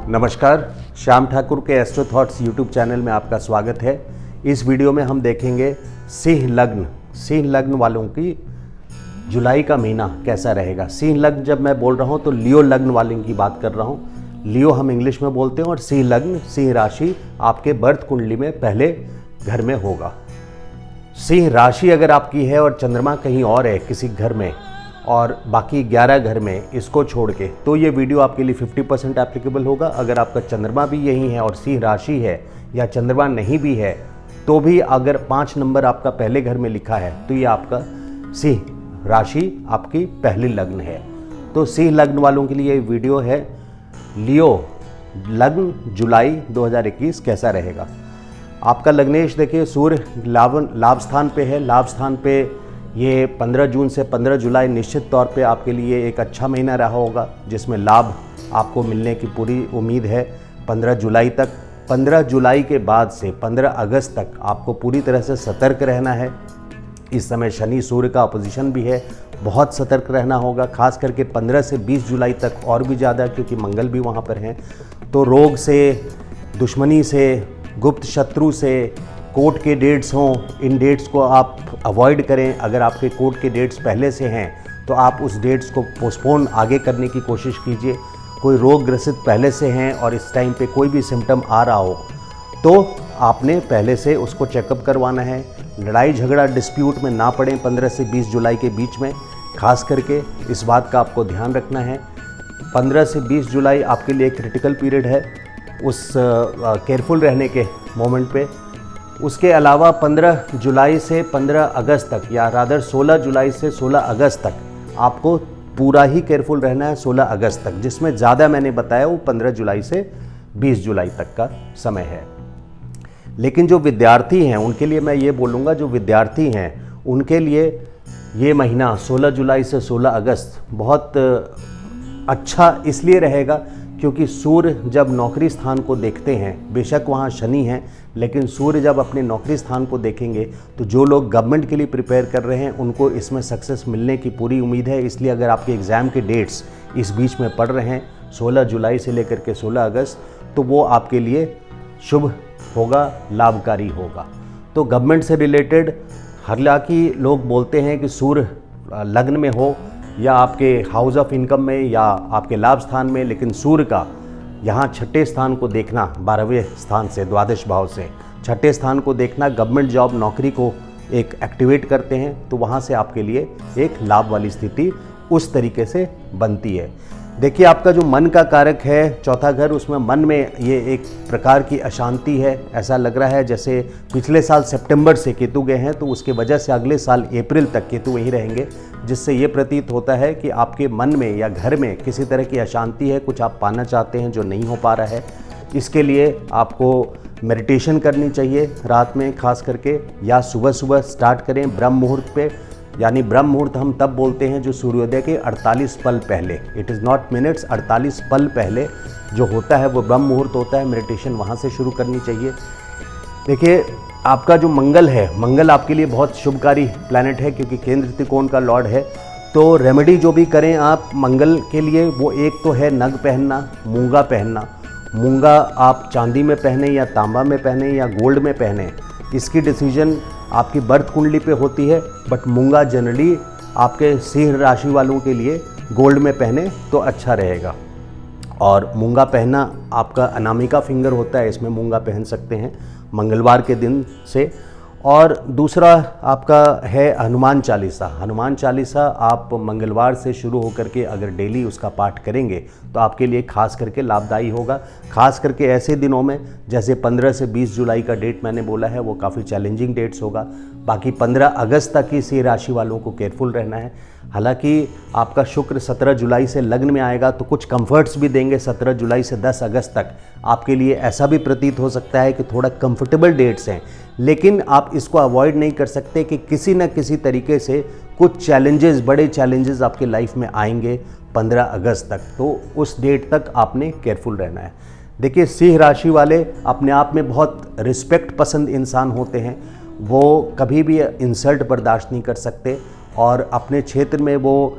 नमस्कार, श्याम ठाकुर के astro thoughts YouTube channel में आपका स्वागत है। इस वीडियो में हम देखेंगे सिंह लग्न वालों की जुलाई का महीना कैसा रहेगा। सिंह लग्न जब मैं बोल रहा हूँ तो लियो लग्न वालों की बात कर रहा हूँ। लियो हम इंग्लिश में बोलते हैं और सिंह लग्न, सिंह राशि आपके बर्थ कुंडली में पहले घर में होगा। सिंह राशि अगर आपकी है और चंद्रमा कहीं और है किसी घर में और बाकी 11 घर में, इसको छोड़ के, तो ये वीडियो आपके लिए 50% एप्लीकेबल होगा। अगर आपका चंद्रमा भी यही है और सिंह राशि है या चंद्रमा नहीं भी है तो भी अगर 5 नंबर आपका पहले घर में लिखा है तो ये आपका सिंह राशि आपकी पहली लग्न है। तो सिंह लग्न वालों के लिए ये वीडियो है। लियो लग्न जुलाई 2021 कैसा रहेगा। आपका लग्नेश देखिए, सूर्य लाभ स्थान पे है। लाभ स्थान पे ये 15 जून से 15 जुलाई निश्चित तौर पे आपके लिए एक अच्छा महीना रहा होगा, जिसमें लाभ आपको मिलने की पूरी उम्मीद है 15 जुलाई तक। 15 जुलाई के बाद से 15 अगस्त तक आपको पूरी तरह से सतर्क रहना है। इस समय शनि सूर्य का अपोजिशन भी है, बहुत सतर्क रहना होगा। खास करके 15 से 20 जुलाई तक और भी ज़्यादा, क्योंकि मंगल भी वहाँ पर हैं। तो रोग से, दुश्मनी से, गुप्त शत्रु से, कोर्ट के डेट्स हों, इन डेट्स को आप अवॉइड करें। अगर आपके कोर्ट के डेट्स पहले से हैं तो आप उस डेट्स को पोस्टपोन आगे करने की कोशिश कीजिए। कोई रोग ग्रसित पहले से हैं और इस टाइम पे कोई भी सिम्टम आ रहा हो तो आपने पहले से उसको चेकअप करवाना है। लड़ाई झगड़ा डिस्प्यूट में ना पड़ें 15 से 20 जुलाई के बीच में, खास करके इस बात का आपको ध्यान रखना है। 15 से 20 जुलाई आपके लिए क्रिटिकल पीरियड है, उस केयरफुल रहने के मोमेंट पे। उसके अलावा 15 जुलाई से 15 अगस्त तक, या रादर 16 जुलाई से 16 अगस्त तक आपको पूरा ही केयरफुल रहना है। 16 अगस्त तक, जिसमें ज़्यादा मैंने बताया वो 15 जुलाई से 20 जुलाई तक का समय है। लेकिन जो विद्यार्थी हैं उनके लिए मैं ये बोलूँगा, जो विद्यार्थी हैं उनके लिए ये महीना 16 जुलाई से 16 अगस्त बहुत अच्छा इसलिए रहेगा क्योंकि सूर्य जब नौकरी स्थान को देखते हैं, बेशक वहाँ शनि हैं, लेकिन सूर्य जब अपने नौकरी स्थान को देखेंगे तो जो लोग गवर्नमेंट के लिए प्रिपेयर कर रहे हैं उनको इसमें सक्सेस मिलने की पूरी उम्मीद है। इसलिए अगर आपके एग्ज़ाम के डेट्स इस बीच में पड़ रहे हैं 16 जुलाई से लेकर के 16 अगस्त, तो वो आपके लिए शुभ होगा, लाभकारी होगा। तो गवर्नमेंट से रिलेटेड, हालांकि लोग बोलते हैं कि सूर्य लग्न में हो या आपके हाउस ऑफ इनकम में या आपके लाभ स्थान में, लेकिन सूर्य का यहाँ 6ठे स्थान को देखना, 12वें स्थान से, द्वादश भाव से 6ठे स्थान को देखना गवर्नमेंट जॉब, नौकरी को एक एक्टिवेट करते हैं। तो वहाँ से आपके लिए एक लाभ वाली स्थिति उस तरीके से बनती है। देखिए, आपका जो मन का कारक है चौथा घर, उसमें मन में ये एक प्रकार की अशांति है। ऐसा लग रहा है जैसे पिछले साल सितंबर से केतु गए हैं तो उसके वजह से अगले साल अप्रैल तक केतु वहीं रहेंगे, जिससे ये प्रतीत होता है कि आपके मन में या घर में किसी तरह की अशांति है, कुछ आप पाना चाहते हैं जो नहीं हो पा रहा है। इसके लिए आपको मेडिटेशन करनी चाहिए रात में खास करके, या सुबह सुबह स्टार्ट करें ब्रह्म मुहूर्त पे। यानी ब्रह्म मुहूर्त हम तब बोलते हैं जो सूर्योदय के 48 पल पहले, इट इज़ नॉट मिनट्स, 48 पल पहले जो होता है वो ब्रह्म मुहूर्त होता है। मेडिटेशन वहाँ से शुरू करनी चाहिए। देखिए, आपका जो मंगल है, मंगल आपके लिए बहुत शुभकारी प्लैनेट है क्योंकि केंद्र त्रिकोण का लॉर्ड है। तो रेमेडी जो भी करें आप मंगल के लिए, वो एक तो है नग पहनना, मूंगा पहनना। मूंगा आप चांदी में पहने या तांबा में पहने या गोल्ड में पहने, इसकी डिसीजन आपकी बर्थ कुंडली पे होती है। बट मूंगा जनरली आपके सिंह राशि वालों के लिए गोल्ड में पहने तो अच्छा रहेगा। और मूंगा पहनना आपका अनामिका फिंगर होता है, इसमें मूंगा पहन सकते हैं मंगलवार के दिन से। और दूसरा आपका है हनुमान चालीसा। हनुमान चालीसा आप मंगलवार से शुरू होकर के अगर डेली उसका पाठ करेंगे तो आपके लिए खास करके लाभदायी होगा। खास करके ऐसे दिनों में जैसे 15 से 20 जुलाई का डेट मैंने बोला है वो काफ़ी चैलेंजिंग डेट्स होगा। बाकी 15 अगस्त तक ही सिंह राशि वालों को केयरफुल रहना है। हालांकि आपका शुक्र 17 जुलाई से लग्न में आएगा तो कुछ कंफर्ट्स भी देंगे। 17 जुलाई से 10 अगस्त तक आपके लिए ऐसा भी प्रतीत हो सकता है कि थोड़ा कंफर्टेबल डेट्स हैं, लेकिन आप इसको अवॉइड नहीं कर सकते कि किसी न किसी तरीके से कुछ चैलेंजेस, बड़े चैलेंजेस आपके लाइफ में आएंगे 15 अगस्त तक। तो उस डेट तक आपने केयरफुल रहना है। देखिए, सिंह राशि वाले अपने आप में बहुत रिस्पेक्ट पसंद इंसान होते हैं। वो कभी भी इंसल्ट बर्दाश्त नहीं कर सकते और अपने क्षेत्र में वो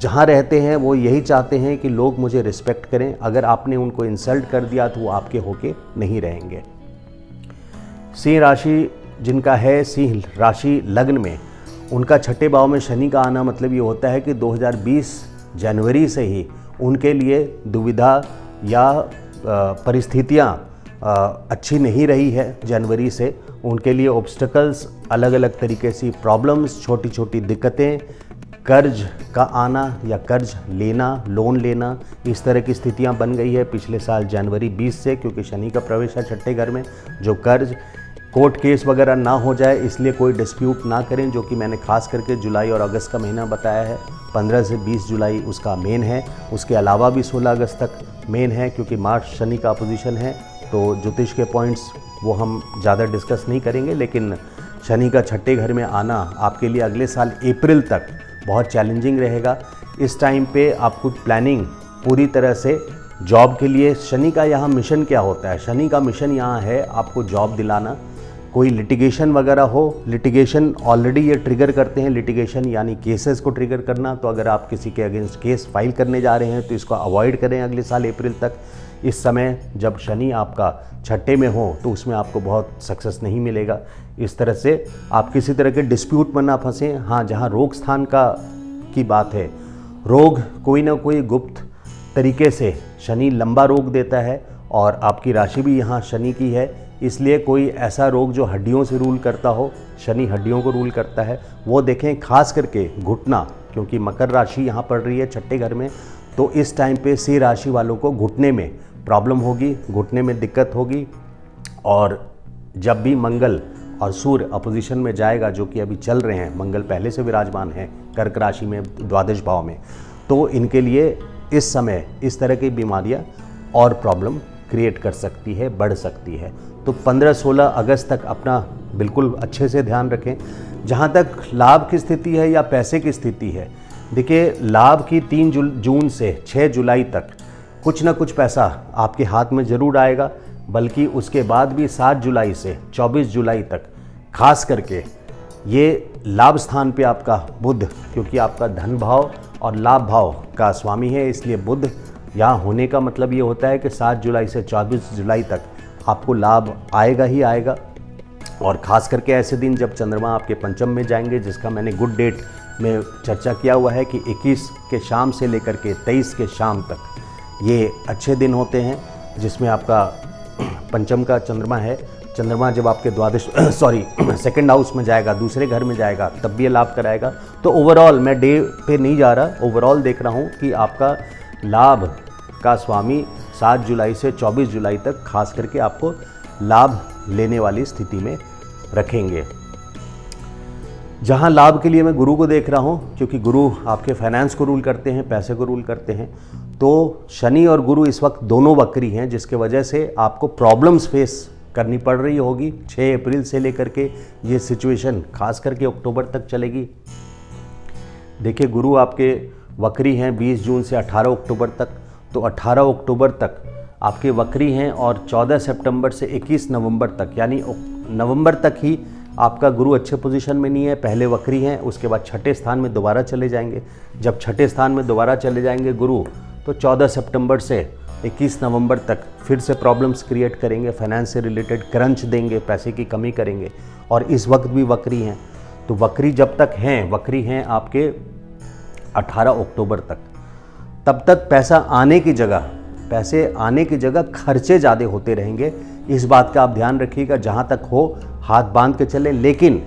जहाँ रहते हैं वो यही चाहते हैं कि लोग मुझे रिस्पेक्ट करें। अगर आपने उनको इंसल्ट कर दिया तो वो आपके होके नहीं रहेंगे। सिंह राशि जिनका है, सिंह राशि लग्न में, उनका छठे भाव में शनि का आना मतलब ये होता है कि 2020 जनवरी से ही उनके लिए दुविधा या परिस्थितियाँ अच्छी नहीं रही है। जनवरी से उनके लिए ऑब्स्टकल्स, अलग अलग तरीके से प्रॉब्लम्स, छोटी छोटी दिक्कतें, कर्ज का आना या कर्ज लेना, लोन लेना, इस तरह की स्थितियां बन गई है पिछले साल जनवरी 20 से, क्योंकि शनि का प्रवेश है छठे घर में। जो कर्ज, कोर्ट केस वगैरह ना हो जाए इसलिए कोई डिस्प्यूट ना करें, जो कि मैंने खास करके जुलाई और अगस्त का महीना बताया है। 15 से 20 जुलाई उसका मेन है, उसके अलावा भी 16 अगस्त तक मेन है, क्योंकि मार्च शनि का अपोजिशन है। तो ज्योतिष के पॉइंट्स वो हम ज़्यादा डिस्कस नहीं करेंगे, लेकिन शनि का छठे घर में आना आपके लिए अगले साल अप्रैल तक बहुत चैलेंजिंग रहेगा। इस टाइम पे आपको प्लानिंग पूरी तरह से जॉब के लिए, शनि का यहाँ मिशन क्या होता है, शनि का मिशन यहाँ है आपको जॉब दिलाना। कोई लिटिगेशन वगैरह हो, लिटिगेशन ऑलरेडी ये ट्रिगर करते हैं, लिटिगेशन यानी केसेस को ट्रिगर करना। तो अगर आप किसी के अगेंस्ट केस फाइल करने जा रहे हैं तो इसको अवॉइड करें अगले साल अप्रैल तक। इस समय जब शनि आपका छठे में हो तो उसमें आपको बहुत सक्सेस नहीं मिलेगा। इस तरह से आप किसी तरह के डिस्प्यूट में ना फंसें। हाँ, जहाँ रोग स्थान की बात है, रोग कोई ना कोई गुप्त तरीके से शनि लंबा रोग देता है, और आपकी राशि भी यहाँ शनि की है, इसलिए कोई ऐसा रोग जो हड्डियों से रूल करता हो, शनि हड्डियों को रूल करता है, वो देखें। खास करके घुटना, क्योंकि मकर राशि यहाँ पड़ रही है छठे घर में, तो इस टाइम पे सिंह राशि वालों को घुटने में प्रॉब्लम होगी, घुटने में दिक्कत होगी। और जब भी मंगल और सूर्य अपोजिशन में जाएगा, जो कि अभी चल रहे हैं, मंगल पहले से विराजमान है कर्क राशि में द्वादश भाव में, तो इनके लिए इस समय इस तरह की बीमारियां और प्रॉब्लम क्रिएट कर सकती है, बढ़ सकती है। तो 15-16 अगस्त तक अपना बिल्कुल अच्छे से ध्यान रखें। जहाँ तक लाभ की स्थिति है या पैसे की स्थिति है, देखिए लाभ की 3 जून से 6 जुलाई तक कुछ ना कुछ पैसा आपके हाथ में ज़रूर आएगा, बल्कि उसके बाद भी 7 जुलाई से 24 जुलाई तक खास करके ये लाभ स्थान पे आपका बुध, क्योंकि आपका धन भाव और लाभ भाव का स्वामी है, इसलिए बुध यहाँ होने का मतलब ये होता है कि 7 जुलाई से 24 जुलाई तक आपको लाभ आएगा ही आएगा। और ख़ास करके ऐसे दिन जब चंद्रमा आपके पंचम में जाएंगे, जिसका मैंने गुड डेट में चर्चा किया हुआ है कि 21 के शाम से लेकर के 23 के शाम तक ये अच्छे दिन होते हैं, जिसमें आपका पंचम का चंद्रमा है। चंद्रमा जब आपके सेकंड हाउस में जाएगा, दूसरे घर में जाएगा, तब भी ये लाभ कराएगा। तो ओवरऑल मैं डे पे नहीं जा रहा, ओवरऑल देख रहा हूँ कि आपका लाभ का स्वामी 7 जुलाई से 24 जुलाई तक खास करके आपको लाभ लेने वाली स्थिति में रखेंगे। जहां लाभ के लिए मैं गुरु को देख रहा हूं, क्योंकि गुरु आपके फाइनेंस को रूल करते हैं, पैसे को रूल करते हैं, तो शनि और गुरु इस वक्त दोनों वक्री हैं, जिसके वजह से आपको प्रॉब्लम्स फेस करनी पड़ रही होगी। 6 अप्रैल से लेकर के ये सिचुएशन खास करके अक्टूबर तक चलेगी। देखिए गुरु आपके वक्री हैं 20 जून से 18 अक्टूबर तक, तो 18 अक्टूबर तक आपके वक्री हैं, और 14 सितंबर से 21 नवंबर तक, यानी नवंबर तक ही आपका गुरु अच्छे पोजीशन में नहीं है, पहले वक्री हैं, उसके बाद छठे स्थान में दोबारा चले जाएंगे। जब छठे स्थान में दोबारा चले जाएंगे गुरु, तो 14 सितंबर से 21 नवंबर तक फिर से प्रॉब्लम्स क्रिएट करेंगे, फाइनेंस से रिलेटेड क्रंच देंगे, पैसे की कमी करेंगे, और इस वक्त भी वक्री हैं। तो वक्री जब तक हैं, वक्री हैं आपके 18 अक्टूबर तक, तब तक पैसे आने की जगह खर्चे ज़्यादा होते रहेंगे। इस बात का आप ध्यान रखिएगा, जहाँ तक हो हाथ बांध के चले। लेकिन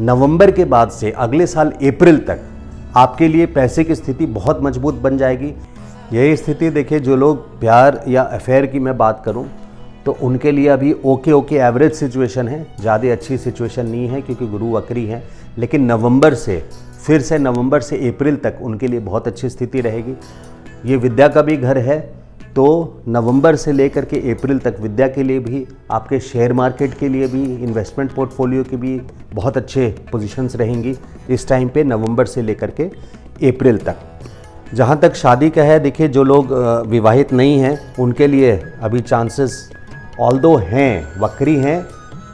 नवंबर के बाद से अगले साल अप्रैल तक आपके लिए पैसे की स्थिति बहुत मजबूत बन जाएगी। यही स्थिति देखिए, जो लोग प्यार या अफेयर की मैं बात करूं, तो उनके लिए अभी ओके एवरेज सिचुएशन है, ज़्यादा अच्छी सिचुएशन नहीं है, क्योंकि गुरु वक्री है। लेकिन नवंबर से अप्रैल तक उनके लिए बहुत अच्छी स्थिति रहेगी। ये विद्या का भी घर है, तो नवंबर से लेकर के अप्रैल तक विद्या के लिए भी, आपके शेयर मार्केट के लिए भी, इन्वेस्टमेंट पोर्टफोलियो के भी बहुत अच्छे पोजीशंस रहेंगी इस टाइम पे, नवंबर से लेकर के अप्रैल तक। जहाँ तक शादी का है, देखिए जो लोग विवाहित नहीं हैं उनके लिए अभी चांसेस ऑल्दो हैं, वक्री हैं,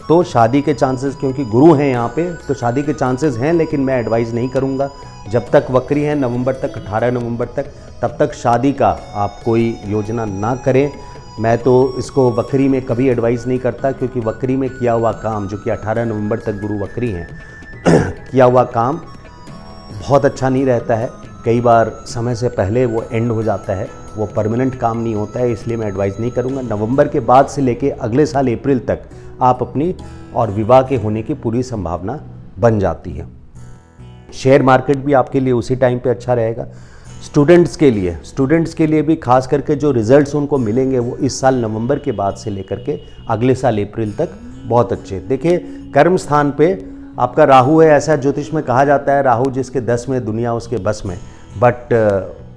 तो शादी के चांसेस, क्योंकि गुरु हैं यहाँ पे, तो शादी के चांसेस हैं, लेकिन मैं एडवाइस नहीं करूँगा। जब तक वक्री है नवंबर तक, 18 नवंबर तक, तब तक शादी का आप कोई योजना ना करें। मैं तो इसको वक्री में कभी एडवाइस नहीं करता, क्योंकि वक्री में किया हुआ काम, जो कि 18 नवंबर तक गुरु वक्री हैं किया हुआ काम बहुत अच्छा नहीं रहता है। कई बार समय से पहले वो एंड हो जाता है, वो परमानेंट काम नहीं होता है, इसलिए मैं एडवाइस नहीं करूँगा। नवंबर के बाद से लेके अगले साल अप्रैल तक आप अपनी और विवाह के होने की पूरी संभावना बन जाती है। शेयर मार्केट भी आपके लिए उसी टाइम पे अच्छा रहेगा। स्टूडेंट्स के लिए भी खास करके जो रिजल्ट्स उनको मिलेंगे वो इस साल नवंबर के बाद से लेकर के अगले साल अप्रैल तक बहुत अच्छे। देखिए, कर्म स्थान पे आपका राहु है, ऐसा ज्योतिष में कहा जाता है, राहु जिसके 10 में दुनिया उसके बस में। बट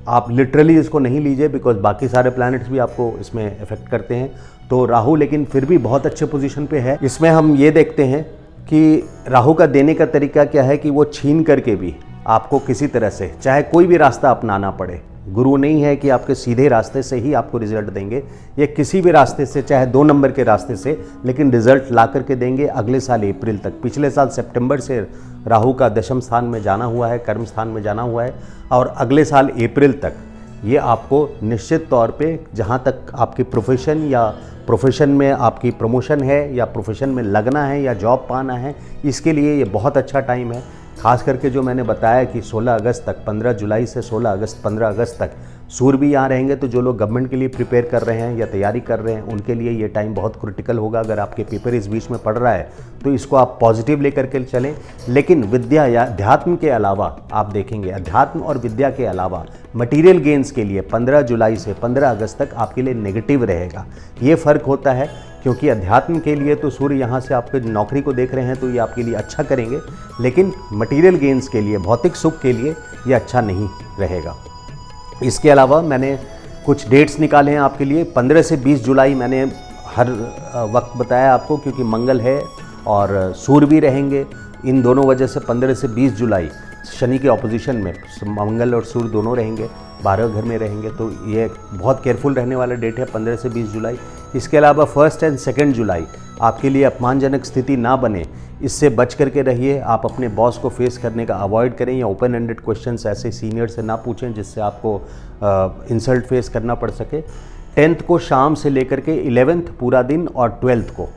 आप लिटरली इसको नहीं लीजिए, बिकॉज बाकी सारे प्लैनेट्स भी आपको इसमें इफेक्ट करते हैं। तो राहु लेकिन फिर भी बहुत अच्छे पोजीशन पे है। इसमें हम ये देखते हैं कि राहु का देने का तरीका क्या है कि वो छीन करके भी आपको किसी तरह से, चाहे कोई भी रास्ता अपनाना पड़े, गुरु नहीं है कि आपके सीधे रास्ते से ही आपको रिजल्ट देंगे, ये किसी भी रास्ते से, चाहे 2 नंबर के रास्ते से, लेकिन रिजल्ट ला करके देंगे अगले साल अप्रैल तक। पिछले साल सितंबर से राहु का दशम स्थान में जाना हुआ है, कर्म स्थान में जाना हुआ है, और अगले साल अप्रैल तक ये आपको निश्चित तौर पे, जहाँ तक आपकी प्रोफेशन में आपकी प्रमोशन है, या प्रोफेशन में लगना है, या जॉब पाना है, इसके लिए ये बहुत अच्छा टाइम है। खास करके जो मैंने बताया कि 16 अगस्त तक, 15 जुलाई से 16 अगस्त, 15 अगस्त तक सूर्य भी यहाँ रहेंगे। तो जो लोग गवर्नमेंट के लिए प्रिपेयर कर रहे हैं या तैयारी कर रहे हैं, उनके लिए ये टाइम बहुत क्रिटिकल होगा। अगर आपके पेपर इस बीच में पड़ रहा है तो इसको आप पॉजिटिव लेकर के चलें। लेकिन विद्या या अध्यात्म के अलावा आप देखेंगे, अध्यात्म और विद्या के अलावा मटीरियल गेन्स के लिए 15 जुलाई से 15 अगस्त तक आपके लिए नेगेटिव रहेगा। ये फ़र्क होता है, क्योंकि अध्यात्म के लिए तो सूर्य यहाँ से आपके नौकरी को देख रहे हैं, तो ये आपके लिए अच्छा करेंगे, लेकिन मटेरियल गेन्स के लिए, भौतिक सुख के लिए ये अच्छा नहीं रहेगा। इसके अलावा मैंने कुछ डेट्स निकाले हैं आपके लिए। 15 से 20 जुलाई मैंने हर वक्त बताया आपको, क्योंकि मंगल है और सूर्य भी रहेंगे। इन दोनों वजह से 15 से 20 जुलाई शनि के ऑपोजिशन में मंगल और सूर्य दोनों रहेंगे, 12 घर में रहेंगे। तो ये बहुत केयरफुल रहने वाला डेट है 15 से 20 जुलाई। इसके अलावा 1 और 2 जुलाई आपके लिए अपमानजनक स्थिति ना बने, इससे बच करके रहिए। आप अपने बॉस को फेस करने का अवॉइड करें, या ओपन एंडेड क्वेश्चंस ऐसे सीनियर से ना पूछें जिससे आपको इंसल्ट फेस करना पड़ सके। 10th को शाम से लेकर के 11th पूरा दिन, और 12th को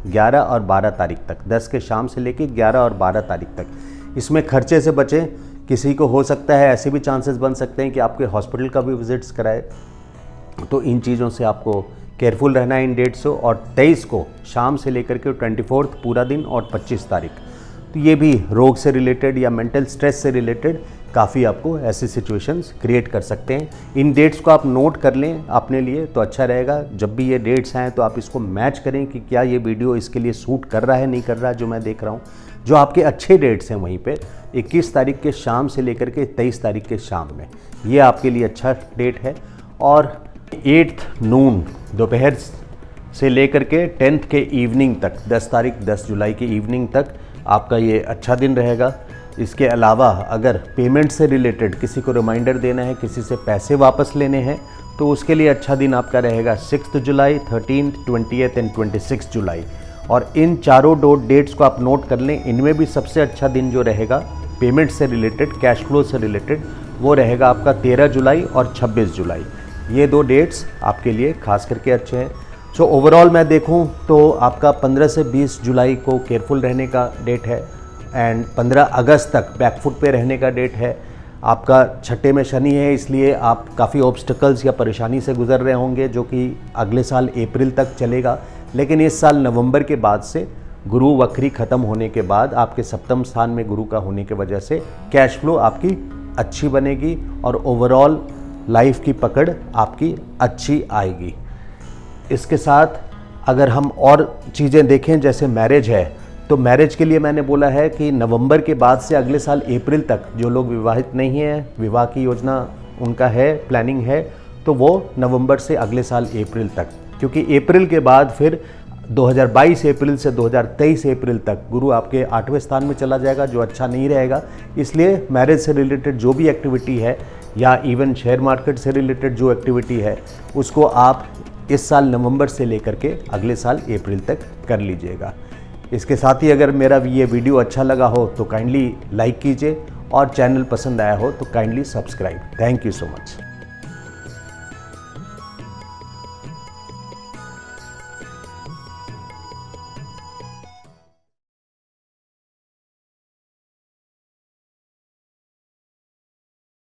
11 और 12 तारीख तक, 10 के शाम से लेकर 11 और 12 तारीख तक। इसमें खर्चे से बचें। किसी को हो सकता है, ऐसे भी चांसेस बन सकते हैं कि आपके हॉस्पिटल का भी विजिट्स कराए, तो इन चीज़ों से आपको केयरफुल रहना है इन डेट्स से। और 23 को शाम से लेकर के 24 पूरा दिन, और 25 तारीख, तो ये भी रोग से रिलेटेड या मेंटल स्ट्रेस से रिलेटेड काफ़ी आपको ऐसी सिचुएशंस क्रिएट कर सकते हैं। इन डेट्स को आप नोट कर लें अपने लिए तो अच्छा रहेगा। जब भी ये डेट्स आएँ तो आप इसको मैच करें कि क्या ये वीडियो इसके लिए सूट कर रहा है, नहीं कर रहा है, जो मैं देख रहा हूँ। जो आपके अच्छे डेट्स हैं वहीं पे 21 तारीख के शाम से लेकर के 23 तारीख के शाम में, ये आपके लिए अच्छा डेट है। और 8th नून, दोपहर से लेकर के 10th के इवनिंग तक, 10 तारीख 10 जुलाई की इवनिंग तक आपका ये अच्छा दिन रहेगा। इसके अलावा अगर पेमेंट से रिलेटेड किसी को रिमाइंडर देना है, किसी से पैसे वापस लेने हैं, तो उसके लिए अच्छा दिन आपका रहेगा 6 जुलाई, 13th, 20th एंड 26 जुलाई। और इन चारों डेट्स को आप नोट कर लें। इनमें भी सबसे अच्छा दिन जो रहेगा पेमेंट से रिलेटेड, कैश फ्लो से रिलेटेड, वो रहेगा आपका 13 जुलाई और 26 जुलाई। ये 2 डेट्स आपके लिए खास करके अच्छे हैं। सो ओवरऑल मैं देखूं तो आपका 15 से 20 जुलाई को केयरफुल रहने का डेट है, एंड 15 अगस्त तक बैकफुट पे रहने का डेट है। आपका 6ठे में शनि है, इसलिए आप काफ़ी ऑब्स्टिकल्स या परेशानी से गुजर रहे होंगे, जो कि अगले साल अप्रैल तक चलेगा। लेकिन इस साल नवंबर के बाद से गुरु वक्री ख़त्म होने के बाद आपके सप्तम स्थान में गुरु का होने की वजह से कैश फ्लो आपकी अच्छी बनेगी, और ओवरऑल लाइफ की पकड़ आपकी अच्छी आएगी। इसके साथ अगर हम और चीज़ें देखें, जैसे मैरिज है, तो मैरिज के लिए मैंने बोला है कि नवंबर के बाद से अगले साल अप्रैल तक जो लोग विवाहित नहीं हैं, विवाह की योजना उनका है, प्लानिंग है, तो वो नवंबर से अगले साल अप्रैल तक, क्योंकि अप्रैल के बाद फिर 2022 अप्रैल से 2023 अप्रैल तक गुरु आपके 8वें स्थान में चला जाएगा, जो अच्छा नहीं रहेगा। इसलिए मैरिज से रिलेटेड जो भी एक्टिविटी है, या इवन शेयर मार्केट से रिलेटेड जो एक्टिविटी है, उसको आप इस साल नवंबर से लेकर के अगले साल अप्रैल तक कर लीजिएगा। इसके साथ ही अगर मेरा ये वीडियो अच्छा लगा हो तो काइंडली लाइक कीजिए, और चैनल पसंद आया हो तो kindly subscribe. Thank you so much.